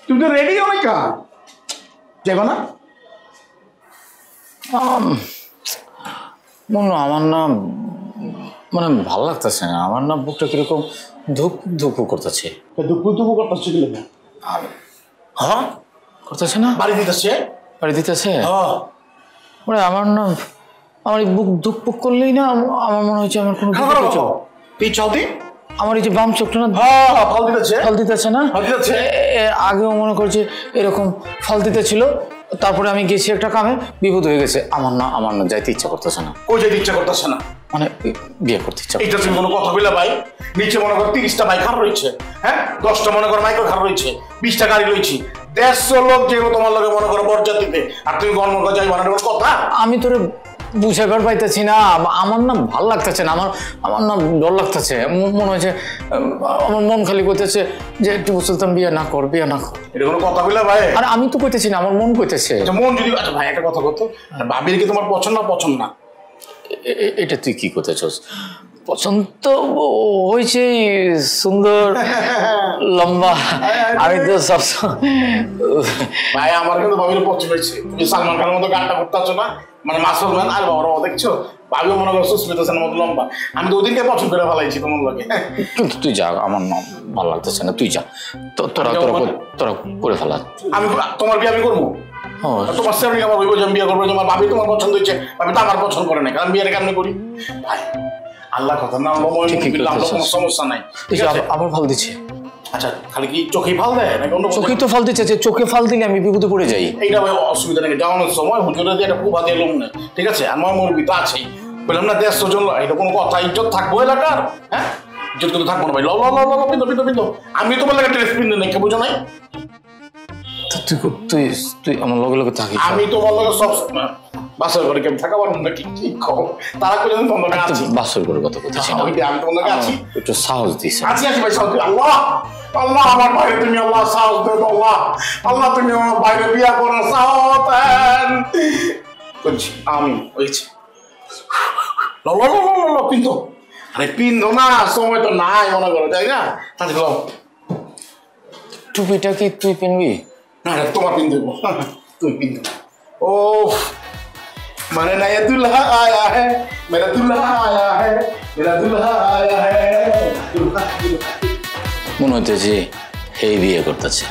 তুমি তো রেডি অনেক যাবো না? মনে আমার না মানে ভালো লাগতেছে না, আমার না বুকটা কিরকম ধুক ধুকু করতেছে। দুপুর করতেছে কি লেগে? হ্যাঁ করতেছে না? বাড়ি দিতেছে? বাড়ি দিতেছে? ওরে আমার না আমার এই বুক ধুক পুক করলেই না আমার মনে হচ্ছে আমার কোনো আমার এই যে বাম চোখটা না ফল দিতেছে না, আগেও মনে করছে এরকম ফল দিতেছিল, তারপরে আমি গেছি একটা কামে, বিপদ হয়ে গেছে। আমার না যাইতে ইচ্ছা করতেছে না। কই যাইতে ইচ্ছা করতেছে না? মানে বিয়ে করতে ইচ্ছা। এটা তুমি কোনো কথা বললা ভাই? নিচে মনে করো 30টা বাইক খারাপ রয়েছে, হ্যাঁ 10টা মনে করো মাইক্রো খারাপ রয়েছে, 20টা গাড়ি রয়েছে, 150 লোক যে তোমার লগে মনে করো বরযাত্রীতে, আর তুমি গণমন করে যাই বানানোর কথা? আমি তোরে বুঝাইবার পাইতেছি না, আমার না ভাল লাগতেছে না, আমার না ডর লাগতেছে। মনে হয়েছে আমার মন খালি করতেছে যে একটু সুলতান বিয়ে না কর, বিয়ে না কর। এটা কোনো কথা বললা ভাই? আর আমি তো কইতেছি না, আমার মন কইতেছে। মন যদি ভাই একটা কথা বলতো, ভাবির কি তোমার পছন্দ না? এটা তুই কি করতে চাস? পছন্দ হয়েছে, সুন্দর লম্বা। আমি তো সবসময় ভাই আমার কিন্তু ভাবির পছন্দ হয়েছে। তুমি সালমান খানের মতো গানটা করতে পারছো না, মানে মাসুদ ম্যান আর বাবা দেখছো, ভাবিও মনে করো সুস্মিতা সেনের মতো লম্বা। আমি তো ওদিনকে পছন্দ করে ফেলাইছি তোমার লগে। কিন্তু তুই যা, আমার না ভালো লাগতেছে না, তুই যা, তোরা করে ফেলা। আমি তোমার বিয়ে আমি করবো? তোমার সামনে আমার হইব যে আমি বিয়ে করবো, তোমার ভাবি তোমার পছন্দ হয়েছে, আমি তো আমার পছন্দ করে না, কারণ বিয়েটা কেমনি করি ভাই? আল্লাহ কথা না, কোনো সমস্যা নাই। আবার ফল দিচ্ছে। আচ্ছা খালি কি চোখেই ফাল দেয় নাকি অন্য? চোখেই তো ফল দিচ্ছে, চোখে ফল দিলে আমি বিপদে পড়ে যাই। এইটা ভাই অসুবিধা নেই, যাওয়ানোর সময় হুজুরে দিয়ে একটা পুভা দিয়ে এলুম না, ঠিক আছে? আমার মুরব্বী তো আছেই, বললাম না 150 জন, এটা কোনো কথা? ইজ্জত থাকবো এলাকার, হ্যাঁ ইজ্জত কিন্তু থাকবো না ভাই। পিন্ধো আমি তোমার লাগে ড্রেস পিন্ধে নাকি বুঝো নাই? তুই আমার লগে লগে থাকিস। আমি তোমার লগে সব বাসর করে কেমন থাকা পারবো নাকি? কি কও তারা করে তোমার লগে আছি, বাসর করে কথা বলতেছি না, আমি তোমার লগে আছি, একটু সাহস দিস। আছি ভাই সাহস। আল্লাহ আমার বাইরে তুমি আল্লাহ সাহস দেও, আল্লাহ তুমি আমার বাইরে বিয়া করার সাহস দেন করছি আমি। হয়েছে পিন্ধো। আরে পিন্ধো না, সময় তো নাই মনে করো, তাই না? তাহলে টুপিটা কি তুই পিনবি? না তোমার পিন দেবো, তুমি পিন দেবো। ও মানে না, ये दुल्हा आया है, मेरा दुल्हा आया है, मेरा दुल्हा आया है। মনে হইতেছে এই বিয়ে করতেছে।